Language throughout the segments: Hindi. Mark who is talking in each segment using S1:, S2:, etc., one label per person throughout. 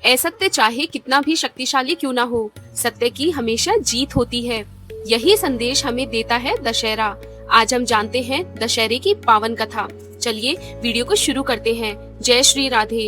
S1: असत्य चाहे कितना भी शक्तिशाली क्यों ना हो, सत्य की हमेशा जीत होती है। यही संदेश हमें देता है दशहरा। आज हम जानते हैं दशहरे की पावन कथा। चलिए वीडियो को शुरू करते हैं। जय श्री राधे।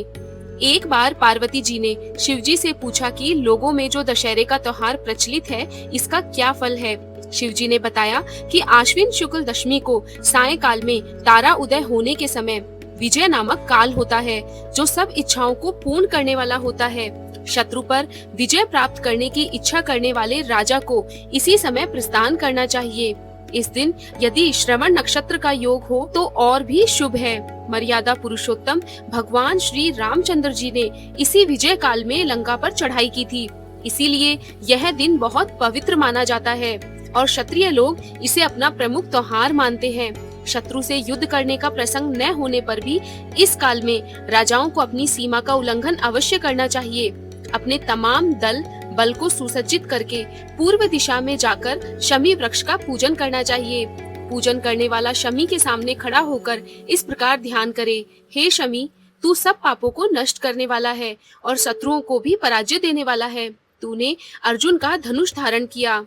S1: एक बार पार्वती जी ने शिव जी से पूछा कि लोगों में जो दशहरे का त्योहार प्रचलित है, इसका क्या फल है। शिव जी ने बताया कि आश्विन शुक्ल दशमी को सायंकाल में तारा उदय होने के समय विजय नामक काल होता है, जो सब इच्छाओं को पूर्ण करने वाला होता है। शत्रु पर विजय प्राप्त करने की इच्छा करने वाले राजा को इसी समय प्रस्थान करना चाहिए। इस दिन यदि श्रवण नक्षत्र का योग हो तो और भी शुभ है। मर्यादा पुरुषोत्तम भगवान श्री रामचंद्र जी ने इसी विजय काल में लंका पर चढ़ाई की थी, इसीलिए यह दिन बहुत पवित्र माना जाता है और क्षत्रिय लोग इसे अपना प्रमुख त्योहार मानते हैं। शत्रु से युद्ध करने का प्रसंग न होने पर भी इस काल में राजाओं को अपनी सीमा का उल्लंघन अवश्य करना चाहिए। अपने तमाम दल बल को सुसज्जित करके पूर्व दिशा में जाकर शमी वृक्ष का पूजन करना चाहिए। पूजन करने वाला शमी के सामने खड़ा होकर इस प्रकार ध्यान करे, हे शमी, तू सब पापों को नष्ट करने वाला है और शत्रुओं को भी पराजय देने वाला है। तूने अर्जुन का धनुष धारण किया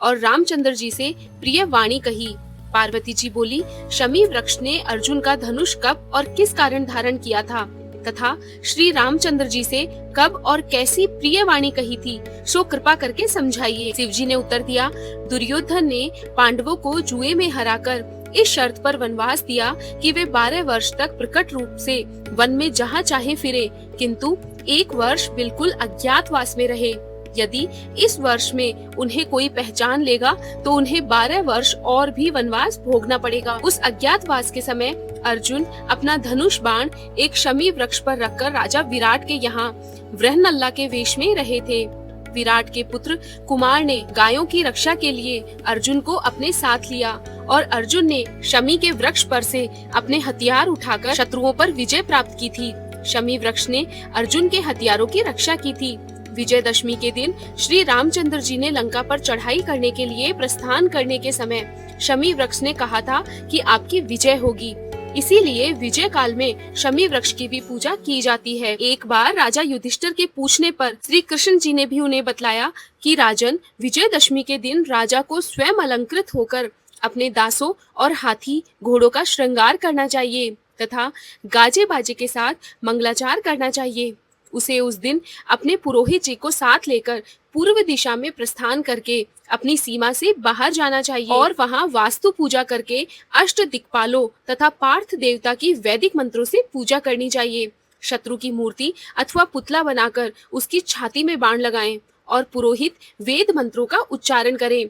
S1: और रामचंद्र जी से प्रिय वाणी कही। पार्वती जी बोली, शमी वृक्ष ने अर्जुन का धनुष कब और किस कारण धारण किया था तथा श्री रामचंद्र जी से कब और कैसी प्रिय वाणी कही थी, सो कृपा करके समझाइए। शिव जी ने उत्तर दिया, दुर्योधन ने पांडवों को जुए में हराकर इस शर्त पर वनवास दिया कि वे 12 वर्ष तक प्रकट रूप से वन में जहाँ चाहे फिरे, किंतु 1 वर्ष बिल्कुल अज्ञातवास में रहे। यदि इस वर्ष में उन्हें कोई पहचान लेगा तो उन्हें 12 वर्ष और भी वनवास भोगना पड़ेगा। उस अज्ञातवास के समय अर्जुन अपना धनुष बाण एक शमी वृक्ष पर रखकर राजा विराट के यहाँ वृहनल्ला के वेश में रहे थे। विराट के पुत्र कुमार ने गायों की रक्षा के लिए अर्जुन को अपने साथ लिया और अर्जुन ने शमी के वृक्ष पर से अपने हथियार उठाकर शत्रुओं पर विजय प्राप्त की थी। शमी वृक्ष ने अर्जुन के हथियारों की रक्षा की थी। विजयदशमी के दिन श्री रामचंद्र जी ने लंका पर चढ़ाई करने के लिए प्रस्थान करने के समय शमी वृक्ष ने कहा था कि आपकी विजय होगी, इसीलिए विजय काल में शमी वृक्ष की भी पूजा की जाती है। एक बार राजा युधिष्ठिर के पूछने पर श्री कृष्ण जी ने भी उन्हें बतलाया कि राजन, विजयदशमी के दिन राजा को स्वयं अलंकृत होकर अपने दासों और हाथी घोड़ों का श्रृंगार करना चाहिए तथा गाजे बाजे के साथ मंगलाचार करना चाहिए। उसे उस दिन अपने पुरोहित जी को साथ लेकर पूर्व दिशा में प्रस्थान करके अपनी सीमा से बाहर जाना चाहिए और वहां वास्तु पूजा करके अष्ट दिक्पालों तथा पार्थ देवता की वैदिक मंत्रों से पूजा करनी चाहिए। शत्रु की मूर्ति अथवा पुतला बनाकर उसकी छाती में बाण लगाएं और पुरोहित वेद मंत्रों का उच्चारण करें।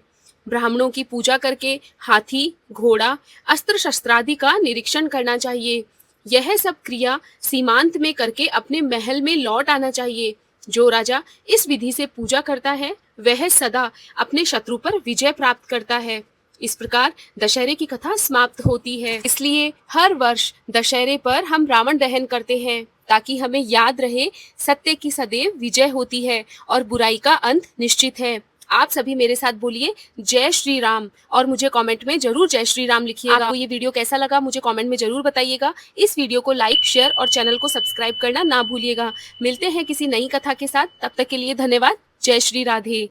S1: ब्राह्मणों की पूजा करके हाथी, घोड़ा, अस्त्र शस्त्रादि का निरीक्षण करना चाहिए। यह सब क्रिया सीमांत में करके अपने महल में लौट आना चाहिए। जो राजा इस विधि से पूजा करता है वह सदा अपने शत्रु पर विजय प्राप्त करता है। इस प्रकार दशहरे की कथा समाप्त होती है। इसलिए हर वर्ष दशहरे पर हम रावण दहन करते हैं, ताकि हमें याद रहे सत्य की सदैव विजय होती है और बुराई का अंत निश्चित है। आप सभी मेरे साथ बोलिए जय श्री राम और मुझे कमेंट में जरूर जय श्री राम लिखिएगा। आपको ये वीडियो कैसा लगा मुझे कमेंट में जरूर बताइएगा। इस वीडियो को लाइक, शेयर और चैनल को सब्सक्राइब करना ना भूलिएगा। मिलते हैं किसी नई कथा के साथ, तब तक के लिए धन्यवाद। जय श्री राधे।